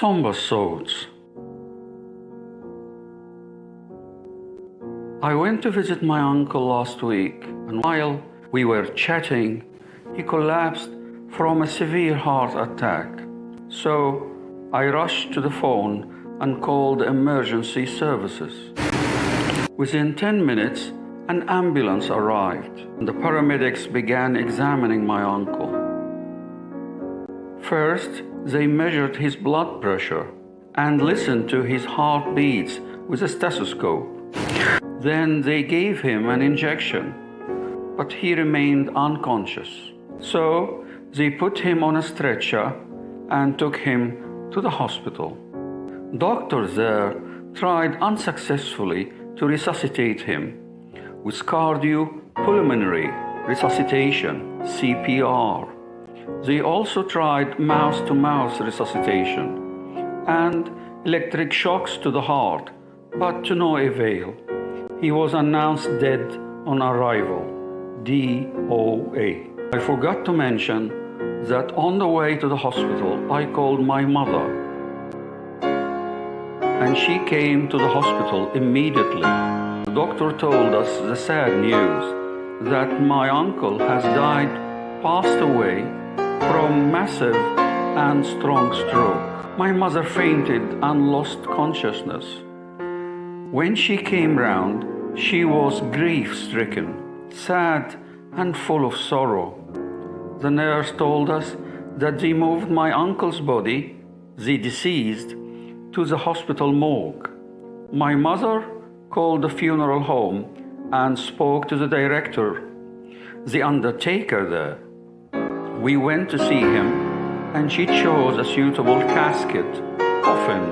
somber thoughts. I went to visit my uncle last week, and while we were chatting, he collapsed from a severe heart attack. So I rushed to the phone and called emergency services. Within 10 minutes, an ambulance arrived, and the paramedics began examining my uncle. First, they measured his blood pressure and listened to his heartbeats with a stethoscope. Then they gave him an injection, but he remained unconscious. So they put him on a stretcher and took him to the hospital. Doctors there tried unsuccessfully to resuscitate him with cardiopulmonary resuscitation, CPR. They also tried mouth-to-mouth resuscitation and electric shocks to the heart, but to no avail. He was announced dead on arrival, DOA. I forgot to mention that on the way to the hospital, I called my mother, and she came to the hospital immediately. The doctor told us the sad news that my uncle has died, passed away from massive and strong stroke. My mother fainted and lost consciousness. When she came round, she was grief-stricken, sad and full of sorrow. The nurse told us that they moved my uncle's body, the deceased, to the hospital morgue. My mother called the funeral home and spoke to the director, the undertaker there. We went to see him, and she chose a suitable casket, coffin.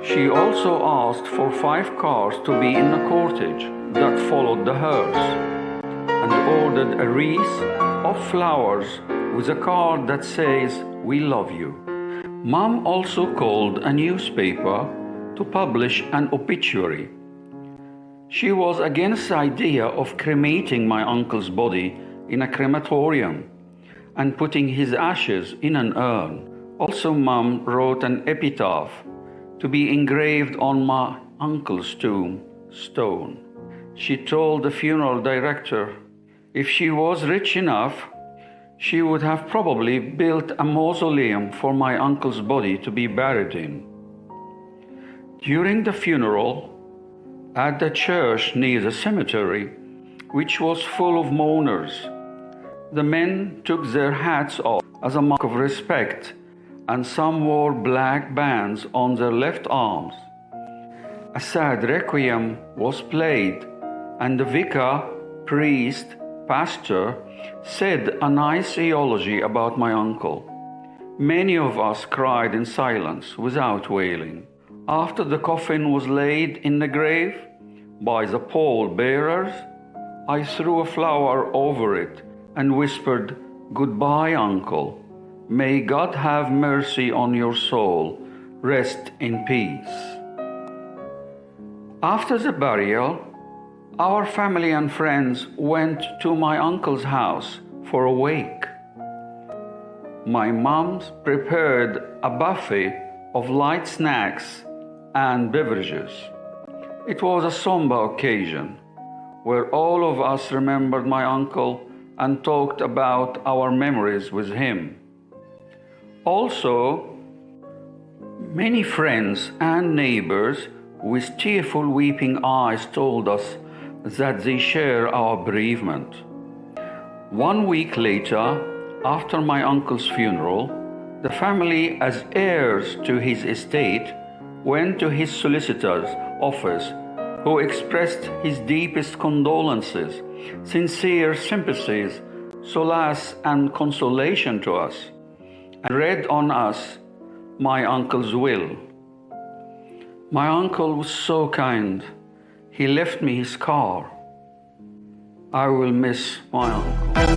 She also asked for 5 cars to be in the cortege that followed the hearse, and ordered a wreath of flowers with a card that says, "We love you." Mom also called a newspaper to publish an obituary. She was against the idea of cremating my uncle's body in a crematorium and putting his ashes in an urn. Also, Mom wrote an epitaph to be engraved on my uncle's tombstone. She told the funeral director if she was rich enough, she would have probably built a mausoleum for my uncle's body to be buried in. During the funeral, at the church near the cemetery, which was full of mourners, the men took their hats off as a mark of respect, and some wore black bands on their left arms. A sad requiem was played, and the vicar, priest, pastor said a nice eulogy about my uncle. Many of us cried in silence without wailing. After the coffin was laid in the grave by the pall bearers, I threw a flower over it and whispered, "Goodbye, Uncle. May God have mercy on your soul. Rest in peace." After the burial, our family and friends went to my uncle's house for a wake. My mom prepared a buffet of light snacks and beverages. It was a somber occasion where all of us remembered my uncle and talked about our memories with him. Also, many friends and neighbors with tearful weeping eyes told us that they share our bereavement. 1 week later, after my uncle's funeral, the family, as heirs to his estate, went to his solicitor's office, who expressed his deepest condolences, sincere sympathies, solace and consolation to us, and read on us my uncle's will. My uncle was so kind. He left me his car. I will miss my uncle.